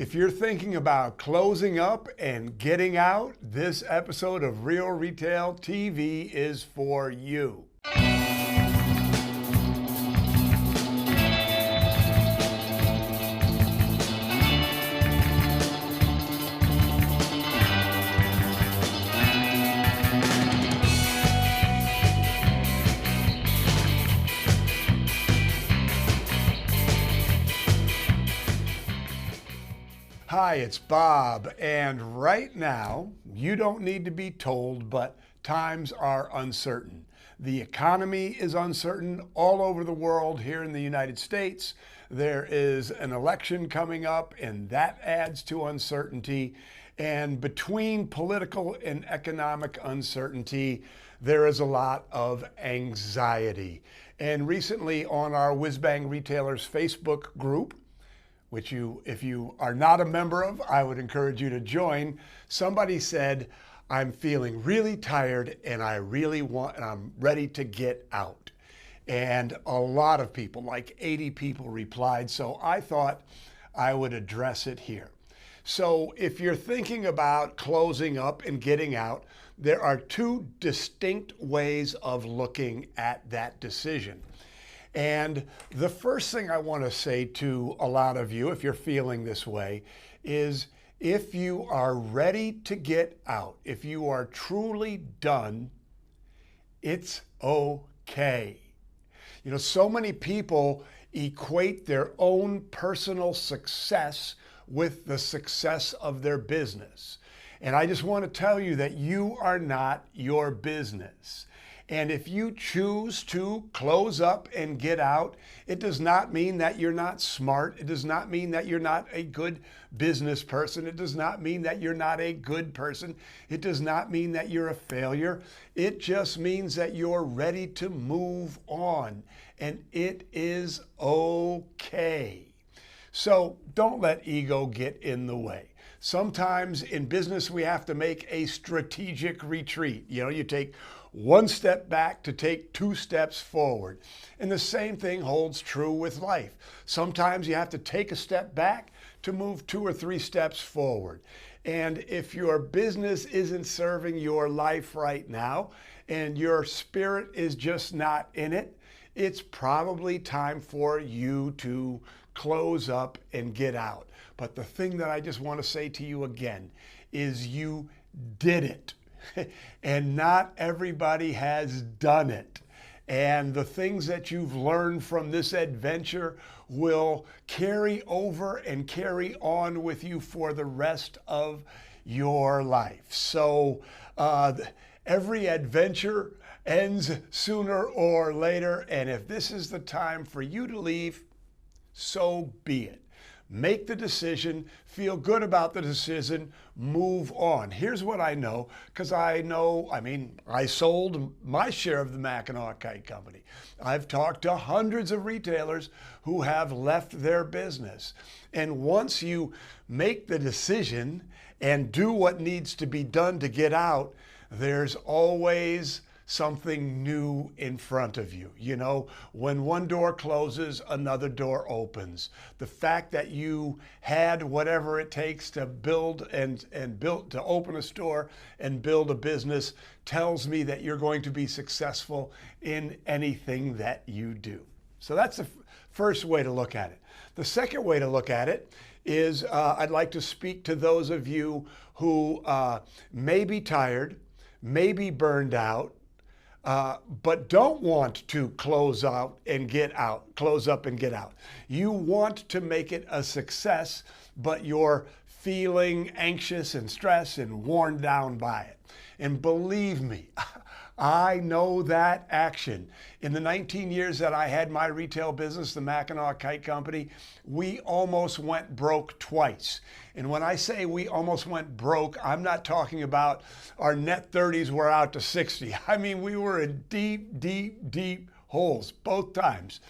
If you're thinking about closing up and getting out, this episode of Real Retail TV is for you. Hi, it's Bob, and right now, you don't need to be told, but times are uncertain. The economy is uncertain all over the world. Here in the United States, there is an election coming up, and that adds to uncertainty. And between political and economic uncertainty, there is a lot of anxiety. And recently on our Whiz Bang Retailers Facebook group, which if you are not a member of, I would encourage you to join. Somebody said, I'm feeling really tired and I'm ready to get out. And a lot of people, like 80 people replied, so I thought I would address it here. So if you're thinking about closing up and getting out, there are two distinct ways of looking at that decision. And the first thing I want to say to a lot of you, if you're feeling this way, is if you are ready to get out, if you are truly done, it's okay. You know, so many people equate their own personal success with the success of their business. And I just want to tell you that you are not your business. And if you choose to close up and get out, it does not mean that you're not smart. It does not mean that you're not a good business person. It does not mean that you're not a good person. It does not mean that you're a failure. It just means that you're ready to move on. And it is okay. So don't let ego get in the way. Sometimes in business, we have to make a strategic retreat. You know, you take one step back to take two steps forward. And the same thing holds true with life. Sometimes you have to take a step back to move 2 or 3 steps forward. And if your business isn't serving your life right now and your spirit is just not in it, it's probably time for you to close up and get out. But the thing that I just want to say to you again is you did it. And not everybody has done it. And the things that you've learned from this adventure will carry over and carry on with you for the rest of your life. So every adventure ends sooner or later. And if this is the time for you to leave, so be it. Make the decision, feel good about the decision, move on. Here's what I know, because I sold my share of the Mackinac Kite Company. I've talked to hundreds of retailers who have left their business. And once you make the decision and do what needs to be done to get out, there's always something new in front of you. You know, when one door closes, another door opens. The fact that you had whatever it takes to to open a store and build a business tells me that you're going to be successful in anything that you do. So that's the first way to look at it. The second way to look at it is I'd like to speak to those of you who may be tired, may be burned out, but don't want to close up and get out. You want to make it a success, but you're feeling anxious and stressed and worn down by it. And believe me, I know that action. In the 19 years that I had my retail business, the Mackinac Kite Company, we almost went broke twice. And when I say we almost went broke, I'm not talking about our net 30s were out to 60. I mean, we were in deep, deep, deep holes both times.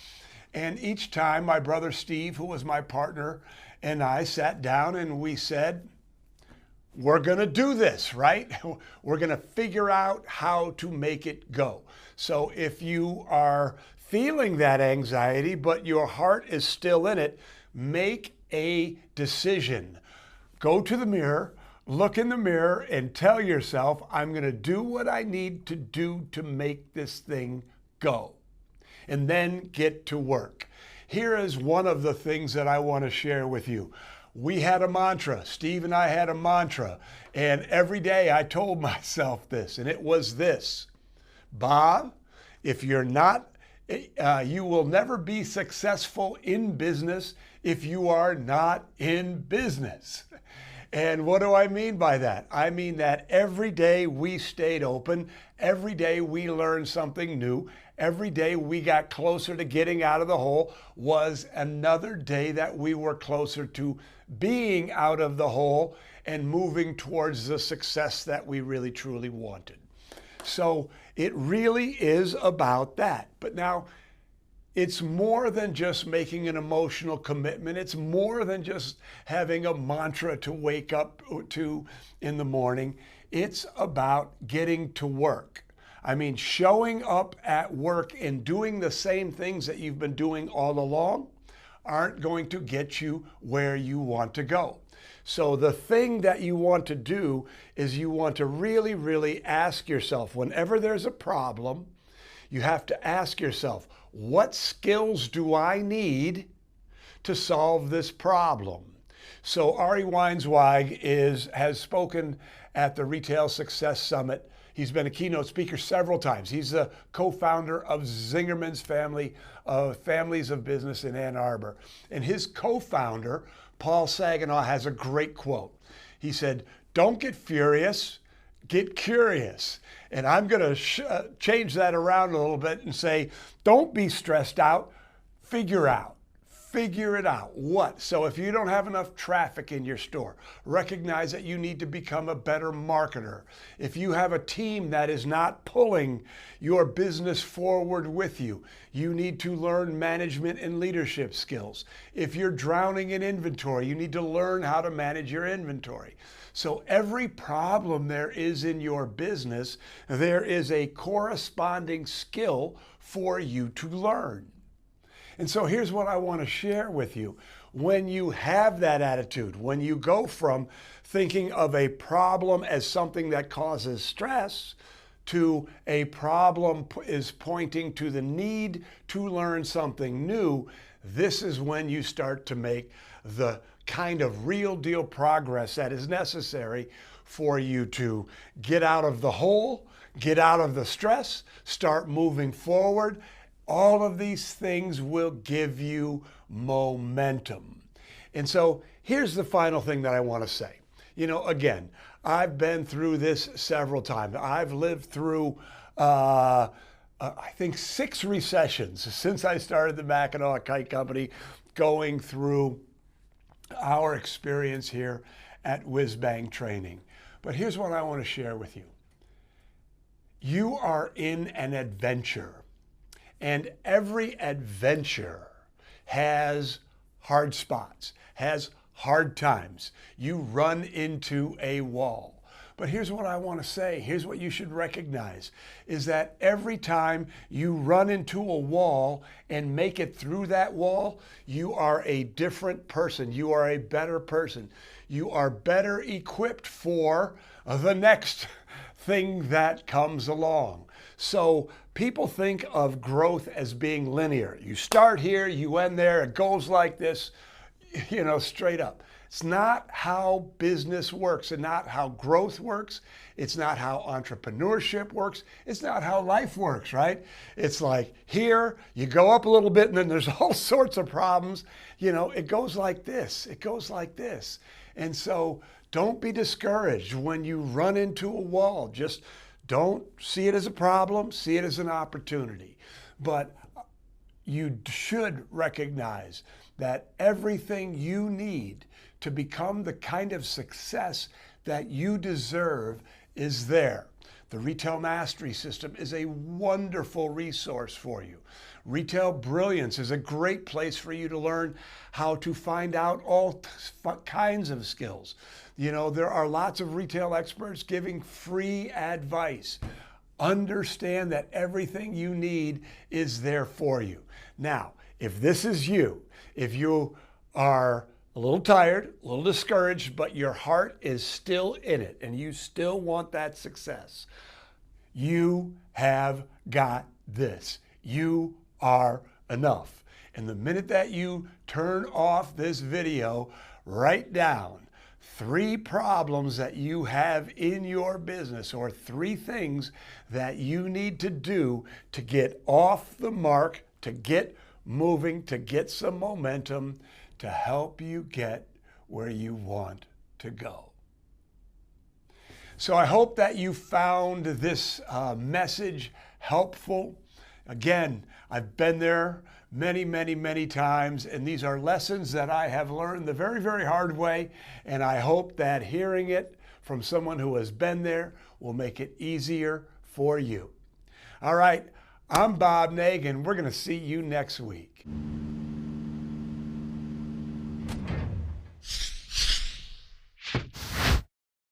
And each time my brother Steve, who was my partner, and I sat down and we said, we're going to do this, right? We're going to figure out how to make it go. So if you are feeling that anxiety, but your heart is still in it, make a decision. Go to the mirror, look in the mirror, and tell yourself, I'm going to do what I need to do to make this thing go. And then get to work. Here is one of the things that I want to share with you. We had a mantra. Steve and I had a mantra. And every day I told myself this, and it was this: Bob, if you're not, you will never be successful in business if you are not in business. And what do I mean by that? I mean that every day we stayed open, every day we learned something new, every day we got closer to getting out of the hole was another day that we were closer to being out of the hole and moving towards the success that we really truly wanted. So it really is about that. But now, it's more than just making an emotional commitment. It's more than just having a mantra to wake up to in the morning. It's about getting to work. I mean, showing up at work and doing the same things that you've been doing all along aren't going to get you where you want to go. So the thing that you want to do is you want to really, really ask yourself, whenever there's a problem, you have to ask yourself, what skills do I need to solve this problem? So Ari Weinzweig has spoken at the Retail Success Summit. He's been a keynote speaker several times. He's the co-founder of Zingerman's Families of Business in Ann Arbor. And his co-founder, Paul Saginaw, has a great quote. He said, "Don't get furious, get curious." And I'm going to change that around a little bit and say, don't be stressed out, figure out. Figure it out. What? So if you don't have enough traffic in your store, recognize that you need to become a better marketer. If you have a team that is not pulling your business forward with you, you need to learn management and leadership skills. If you're drowning in inventory, you need to learn how to manage your inventory. So every problem there is in your business, there is a corresponding skill for you to learn. And so here's what I want to share with you. When you have that attitude, when you go from thinking of a problem as something that causes stress to a problem is pointing to the need to learn something new, this is when you start to make the kind of real deal progress that is necessary for you to get out of the hole, get out of the stress, start moving forward. All of these things will give you momentum. And so here's the final thing that I want to say. You know, again, I've been through this several times. I've lived through, I think, 6 recessions since I started the Mackinac Kite Company, going through our experience here at Whiz Bang Training. But here's what I want to share with you. You are in an adventure. And every adventure has hard spots, has hard times. You run into a wall. But here's what I want to say. Here's what you should recognize, is that every time you run into a wall and make it through that wall, you are a different person. You are a better person. You are better equipped for the next thing that comes along. So people think of growth as being linear. You start here, you end there, it goes like this, you know, straight up. It's not how business works and not how growth works. It's not how entrepreneurship works. It's not how life works, right? It's like here, you go up a little bit and then there's all sorts of problems. You know, it goes like this. It goes like this. And so don't be discouraged when you run into a wall. Just don't see it as a problem, see it as an opportunity. But you should recognize that everything you need to become the kind of success that you deserve is there. The Retail Mastery System is a wonderful resource for you. Retail Brilliance is a great place for you to learn how to find out all kinds of skills. You know, there are lots of retail experts giving free advice. Understand that everything you need is there for you. Now, if this is you, if you are a little tired, a little discouraged, but your heart is still in it and you still want that success, you have got this. You are enough. And the minute that you turn off this video, write down 3 problems that you have in your business, or 3 things that you need to do to get off the mark, to get moving, to get some momentum, to help you get where you want to go. So I hope that you found this message helpful. Again, I've been there many times, and these are lessons that I have learned the very hard way, and I hope that hearing it from someone who has been there will make it easier for you. All right, I'm Bob Nagin. We're going to see you next week.